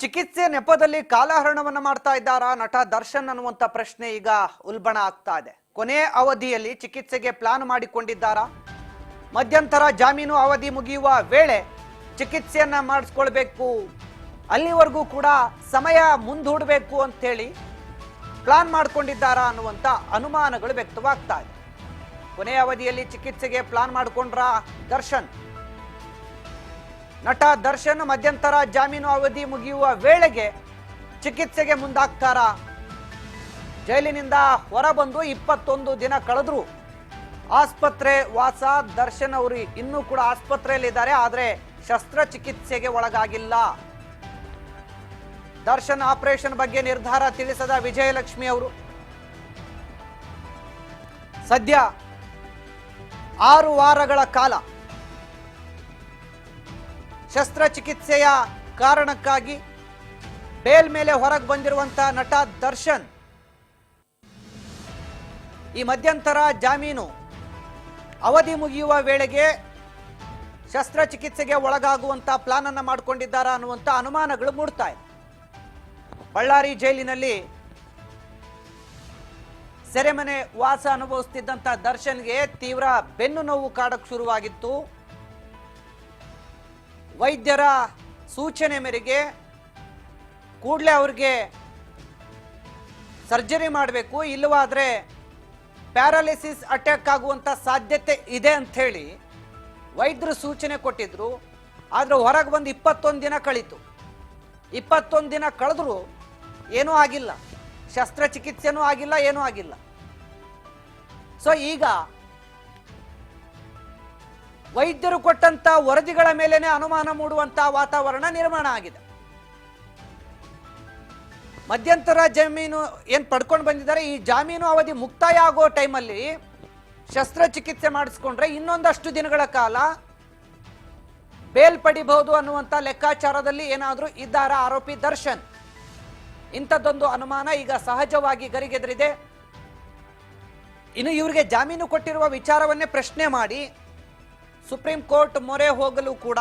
ಚಿಕಿತ್ಸೆ ನೆಪದಲ್ಲಿ ಕಾಲಹರಣವನ್ನ ಮಾಡ್ತಾ ಇದ್ದಾರಾ ನಟ ದರ್ಶನ್ ಅನ್ನುವಂತ ಪ್ರಶ್ನೆ ಈಗ ಉಲ್ಬಣ ಆಗ್ತಾ ಇದೆ. ಕೊನೆ ಅವಧಿಯಲ್ಲಿ ಚಿಕಿತ್ಸೆಗೆ ಪ್ಲಾನ್ ಮಾಡಿಕೊಂಡಿದ್ದಾರಾ? ಮಧ್ಯಂತರ ಜಾಮೀನು ಅವಧಿ ಮುಗಿಯುವ ವೇಳೆ ಚಿಕಿತ್ಸೆಯನ್ನ ಮಾಡಿಸ್ಕೊಳ್ಬೇಕು, ಅಲ್ಲಿವರೆಗೂ ಕೂಡ ಸಮಯ ಮುಂದೂಡಬೇಕು ಅಂತ ಹೇಳಿ ಪ್ಲಾನ್ ಮಾಡ್ಕೊಂಡಿದ್ದಾರಾ ಅನ್ನುವಂತ ಅನುಮಾನಗಳು ವ್ಯಕ್ತವಾಗ್ತಾ ಇದೆ. ಕೊನೆ ಅವಧಿಯಲ್ಲಿ ಚಿಕಿತ್ಸೆಗೆ ಪ್ಲಾನ್ ಮಾಡಿಕೊಂಡ್ರ ದರ್ಶನ್? ನಟ ದರ್ಶನ್ ಮಧ್ಯಂತರ ಜಾಮೀನು ಅವಧಿ ಮುಗಿಯುವ ವೇಳೆಗೆ ಚಿಕಿತ್ಸೆಗೆ ಮುಂದಾಗ್ತಾರಾ? ಜೈಲಿನಿಂದ ಹೊರಬಂದು 21 ದಿನ ಕಳೆದ್ರು, ಆಸ್ಪತ್ರೆ ವಾಸ. ದರ್ಶನ್ ಅವರು ಇನ್ನೂ ಕೂಡ ಆಸ್ಪತ್ರೆಯಲ್ಲಿದ್ದಾರೆ, ಆದರೆ ಶಸ್ತ್ರಚಿಕಿತ್ಸೆಗೆ ಒಳಗಾಗಿಲ್ಲ. ದರ್ಶನ್ ಆಪರೇಷನ್ ಬಗ್ಗೆ ನಿರ್ಧಾರ ತಿಳಿಸದ ವಿಜಯಲಕ್ಷ್ಮಿ ಅವರು ಸದ್ಯ 6 ವಾರಗಳ ಕಾಲ ಶಸ್ತ್ರಚಿಕಿತ್ಸೆಯ ಕಾರಣಕ್ಕಾಗಿ ಬೇಲ್ ಮೇಲೆ ಹೊರಗೆ ಬಂದಿರುವಂತಹ ನಟ ದರ್ಶನ್ ಈ ಮಧ್ಯಂತರ ಜಾಮೀನು ಅವಧಿ ಮುಗಿಯುವ ವೇಳೆಗೆ ಶಸ್ತ್ರಚಿಕಿತ್ಸೆಗೆ ಒಳಗಾಗುವಂತ ಪ್ಲಾನ್ ಅನ್ನ ಮಾಡಿಕೊಂಡಿದ್ದಾರಾ ಅನ್ನುವಂತ ಅನುಮಾನಗಳು ಮೂಡ್ತಾ ಇದೆ. ಬಳ್ಳಾರಿ ಜೈಲಿನಲ್ಲಿ ಸೆರೆಮನೆ ವಾಸ ಅನುಭವಿಸುತ್ತಿದ್ದಂತ ದರ್ಶನ್ಗೆ ತೀವ್ರ ಬೆನ್ನು ನೋವು ಕಾಡಕ್ಕೆ ಶುರುವಾಗಿತ್ತು. ವೈದ್ಯರ ಸೂಚನೆ ಮೇರೆಗೆ ಕೂಡಲೇ ಅವ್ರಿಗೆ ಸರ್ಜರಿ ಮಾಡಬೇಕು, ಇಲ್ಲವಾದ್ರೆ ಪ್ಯಾರಾಲಿಸಿಸ್ ಅಟ್ಯಾಕ್ ಆಗುವಂತ ಸಾಧ್ಯತೆ ಇದೆ ಅಂತ ಹೇಳಿ ವೈದ್ಯರು ಸೂಚನೆ ಕೊಟ್ಟಿದ್ರು. ಆದ್ರೆ ಹೊರಗೆ ಬಂದು 21 ದಿನ ಕಳೀತು. 21 ದಿನ ಕಳೆದ್ರು ಏನೂ ಆಗಿಲ್ಲ, ಶಸ್ತ್ರಚಿಕಿತ್ಸೆನೂ ಆಗಿಲ್ಲ, ಏನೂ ಆಗಿಲ್ಲ. ಸೊ ಈಗ ವೈದ್ಯರು ಕೊಟ್ಟಂತ ವರದಿಗಳ ಮೇಲೇನೆ ಅನುಮಾನ ಮೂಡುವಂತ ವಾತಾವರಣ ನಿರ್ಮಾಣ ಆಗಿದೆ. ಮಧ್ಯಂತರ ಜಾಮೀನು ಏನ್ ಪಡ್ಕೊಂಡು ಬಂದಿದ್ದಾರೆ, ಈ ಜಾಮೀನು ಅವಧಿ ಮುಕ್ತಾಯ ಆಗೋ ಟೈಮಲ್ಲಿ ಶಸ್ತ್ರಚಿಕಿತ್ಸೆ ಮಾಡಿಸ್ಕೊಂಡ್ರೆ ಇನ್ನೊಂದಷ್ಟು ದಿನಗಳ ಕಾಲ ಬೇಲ್ ಪಡಿಬಹುದು ಅನ್ನುವಂತ ಲೆಕ್ಕಾಚಾರದಲ್ಲಿ ಏನಾದ್ರೂ ಇದ್ದಾರಾ ಆರೋಪಿ ದರ್ಶನ್? ಇಂಥದ್ದೊಂದು ಅನುಮಾನ ಈಗ ಸಹಜವಾಗಿ ಗರಿಗೆದರಿದೆ. ಇನ್ನು ಇವರಿಗೆ ಜಾಮೀನು ಕೊಟ್ಟಿರುವ ವಿಚಾರವನ್ನೇ ಪ್ರಶ್ನೆ ಮಾಡಿ ಸುಪ್ರೀಂ ಕೋರ್ಟ್ ಮೊರೆ ಹೋಗಲು ಕೂಡ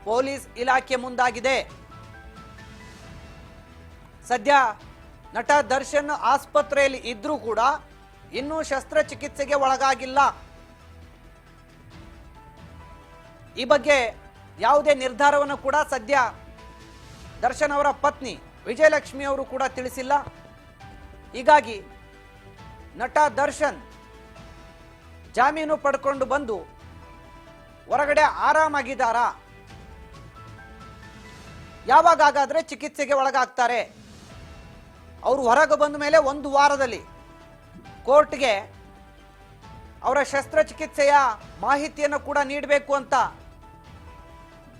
ಪೊಲೀಸ್ ಇಲಾಖೆ ಮುಂದಾಗಿದೆ. ಸದ್ಯ ನಟ ದರ್ಶನ್ ಆಸ್ಪತ್ರೆಯಲ್ಲಿ ಇದ್ರೂ ಕೂಡ ಇನ್ನೂ ಶಸ್ತ್ರಚಿಕಿತ್ಸೆಗೆ ಒಳಗಾಗಿಲ್ಲ. ಈ ಬಗ್ಗೆ ಯಾವುದೇ ನಿರ್ಧಾರವನ್ನು ಕೂಡ ಸದ್ಯ ದರ್ಶನ್ ಅವರ ಪತ್ನಿ ವಿಜಯಲಕ್ಷ್ಮಿ ಅವರು ಕೂಡ ತಿಳಿಸಿಲ್ಲ. ಹೀಗಾಗಿ ನಟ ದರ್ಶನ್ ಜಾಮೀನು ಪಡ್ಕೊಂಡು ಬಂದು ಹೊರಗಡೆ ಆರಾಮಾಗಿದ್ದಾರಾ? ಯಾವಾಗಾದ್ರೆ ಚಿಕಿತ್ಸೆಗೆ ಒಳಗಾಗ್ತಾರೆ? ಅವರು ಹೊರಗೆ ಬಂದ ಮೇಲೆ 1 ವಾರದಲ್ಲಿ ಕೋರ್ಟ್ಗೆ ಅವರ ಶಸ್ತ್ರಚಿಕಿತ್ಸೆಯ ಮಾಹಿತಿಯನ್ನು ಕೂಡ ನೀಡಬೇಕು ಅಂತ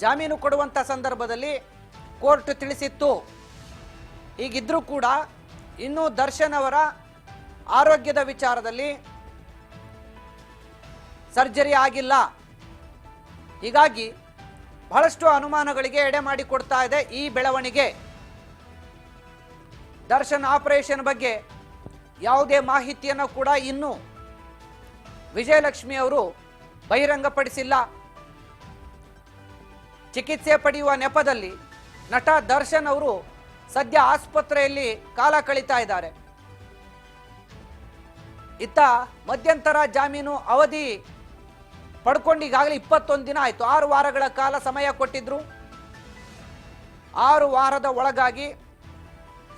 ಜಾಮೀನು ಕೊಡುವಂತ ಸಂದರ್ಭದಲ್ಲಿ ಕೋರ್ಟ್ ತಿಳಿಸಿತ್ತು. ಹೀಗಿದ್ರೂ ಕೂಡ ಇನ್ನೂ ದರ್ಶನ್ ಅವರ ಆರೋಗ್ಯದ ವಿಚಾರದಲ್ಲಿ ಸರ್ಜರಿ ಆಗಿಲ್ಲ. ಹೀಗಾಗಿ ಬಹಳಷ್ಟು ಅನುಮಾನಗಳಿಗೆ ಎಡೆ ಮಾಡಿಕೊಡ್ತಾ ಇದೆ ಈ ಬೆಳವಣಿಗೆ. ದರ್ಶನ್ ಆಪರೇಷನ್ ಬಗ್ಗೆ ಯಾವುದೇ ಮಾಹಿತಿಯನ್ನು ಕೂಡ ಇನ್ನೂ ವಿಜಯಲಕ್ಷ್ಮಿ ಅವರು ಬಹಿರಂಗಪಡಿಸಿಲ್ಲ. ಚಿಕಿತ್ಸೆ ಪಡೆಯುವ ನೆಪದಲ್ಲಿ ನಟ ದರ್ಶನ್ ಅವರು ಸದ್ಯ ಆಸ್ಪತ್ರೆಯಲ್ಲಿ ಕಾಲ ಕಳೀತಾ ಇದ್ದಾರೆ. ಇತ್ತ ಮಧ್ಯಂತರ ಜಾಮೀನು ಅವಧಿ ಪಡ್ಕೊಂಡು ಈಗಾಗಲೇ 21 ದಿನ ಆಯ್ತು. 6 ವಾರಗಳ ಕಾಲ ಸಮಯ ಕೊಟ್ಟಿದ್ರು. 6 ವಾರದ ಒಳಗಾಗಿ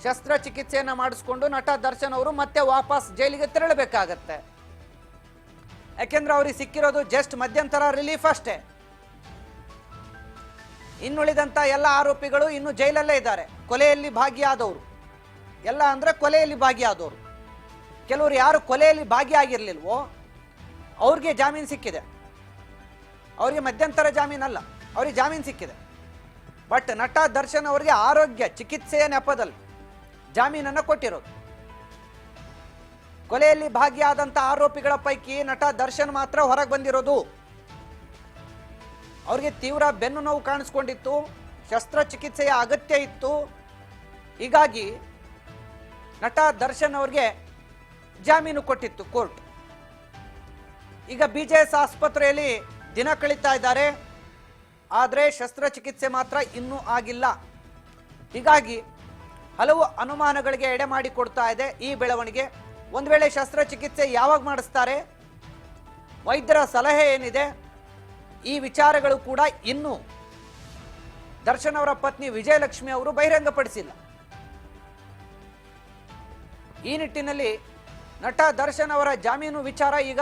ಶಸ್ತ್ರಚಿಕಿತ್ಸೆಯನ್ನು ಮಾಡಿಸ್ಕೊಂಡು ನಟ ದರ್ಶನ್ ಅವರು ಮತ್ತೆ ವಾಪಸ್ ಜೈಲಿಗೆ ತೆರಳಬೇಕಾಗತ್ತೆ. ಯಾಕೆಂದ್ರೆ ಅವ್ರಿಗೆ ಸಿಕ್ಕಿರೋದು ಜಸ್ಟ್ ಮಧ್ಯಂತರ ರಿಲೀಫ್ ಅಷ್ಟೇ. ಇನ್ನುಳಿದಂತ ಎಲ್ಲ ಆರೋಪಿಗಳು ಇನ್ನು ಜೈಲಲ್ಲೇ ಇದ್ದಾರೆ. ಕೊಲೆಯಲ್ಲಿ ಭಾಗಿಯಾದವರು ಎಲ್ಲ ಅಂದ್ರೆ ಕೊಲೆಯಲ್ಲಿ ಭಾಗಿಯಾದವರು. ಕೆಲವರು ಯಾರು ಕೊಲೆಯಲ್ಲಿ ಭಾಗಿಯಾಗಿರ್ಲಿಲ್ವೋ ಅವ್ರಿಗೆ ಜಾಮೀನು ಸಿಕ್ಕಿದೆ. ಅವರಿಗೆ ಮಧ್ಯಂತರ ಜಾಮೀನಲ್ಲ, ಅವ್ರಿಗೆ ಜಾಮೀನು ಸಿಕ್ಕಿದೆ. ಬಟ್ ನಟ ದರ್ಶನ್ ಅವರಿಗೆ ಆರೋಗ್ಯ ಚಿಕಿತ್ಸೆಯ ನೆಪದಲ್ಲಿ ಜಾಮೀನನ್ನು ಕೊಟ್ಟಿರೋದು. ಕೊಲೆಯಲ್ಲಿ ಭಾಗಿಯಾದಂಥ ಆರೋಪಿಗಳ ಪೈಕಿ ನಟ ದರ್ಶನ್ ಮಾತ್ರ ಹೊರಗೆ ಬಂದಿರೋದು. ಅವರಿಗೆ ತೀವ್ರ ಬೆನ್ನು ನೋವು ಕಾಣಿಸ್ಕೊಂಡಿತ್ತು, ಶಸ್ತ್ರಚಿಕಿತ್ಸೆಯ ಅಗತ್ಯ ಇತ್ತು. ಹೀಗಾಗಿ ನಟ ದರ್ಶನ್ ಅವ್ರಿಗೆ ಜಾಮೀನು ಕೊಟ್ಟಿತ್ತು ಕೋರ್ಟ್. ಈಗ BJS ಆಸ್ಪತ್ರೆಯಲ್ಲಿ ದಿನ ಕಳೀತಾ ಇದ್ದಾರೆ. ಆದರೆ ಶಸ್ತ್ರಚಿಕಿತ್ಸೆ ಮಾತ್ರ ಇನ್ನೂ ಆಗಿಲ್ಲ. ಹೀಗಾಗಿ ಹಲವು ಅನುಮಾನಗಳಿಗೆ ಎಡೆ ಮಾಡಿ ಕೊಡ್ತಾ ಇದೆ ಈ ಬೆಳವಣಿಗೆ. ಒಂದು ವೇಳೆ ಶಸ್ತ್ರಚಿಕಿತ್ಸೆ ಯಾವಾಗ ಮಾಡಿಸ್ತಾರೆ, ವೈದ್ಯರ ಸಲಹೆ ಏನಿದೆ, ಈ ವಿಚಾರಗಳು ಕೂಡ ಇನ್ನೂ ದರ್ಶನ್ ಅವರ ಪತ್ನಿ ವಿಜಯಲಕ್ಷ್ಮಿ ಅವರು ಬಹಿರಂಗಪಡಿಸಿಲ್ಲ. ಈ ನಿಟ್ಟಿನಲ್ಲಿ ನಟ ದರ್ಶನ್ ಅವರ ಜಾಮೀನು ವಿಚಾರ ಈಗ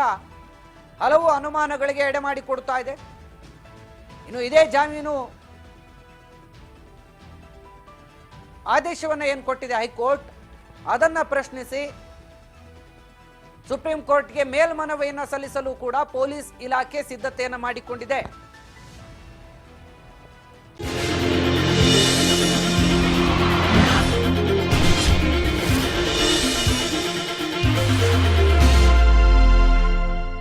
ಹಲವು ಅನುಮಾನಗಳಿಗೆ ಎಡೆ ಮಾಡಿ ಕೊಡ್ತಾ ಇದೆ. ಇನ್ನು ಇದೇ ಜಾಮೀನು ಆದೇಶವನ್ನು ಏನು ಕೊಟ್ಟಿದೆ ಹೈಕೋರ್ಟ್, ಅದನ್ನ ಪ್ರಶ್ನಿಸಿ ಸುಪ್ರೀಂ ಕೋರ್ಟ್ಗೆ ಮೇಲ್ಮನವಿಯನ್ನು ಸಲ್ಲಿಸಲು ಕೂಡ ಪೊಲೀಸ್ ಇಲಾಖೆ ಸಿದ್ಧತೆಯನ್ನು ಮಾಡಿಕೊಂಡಿದೆ.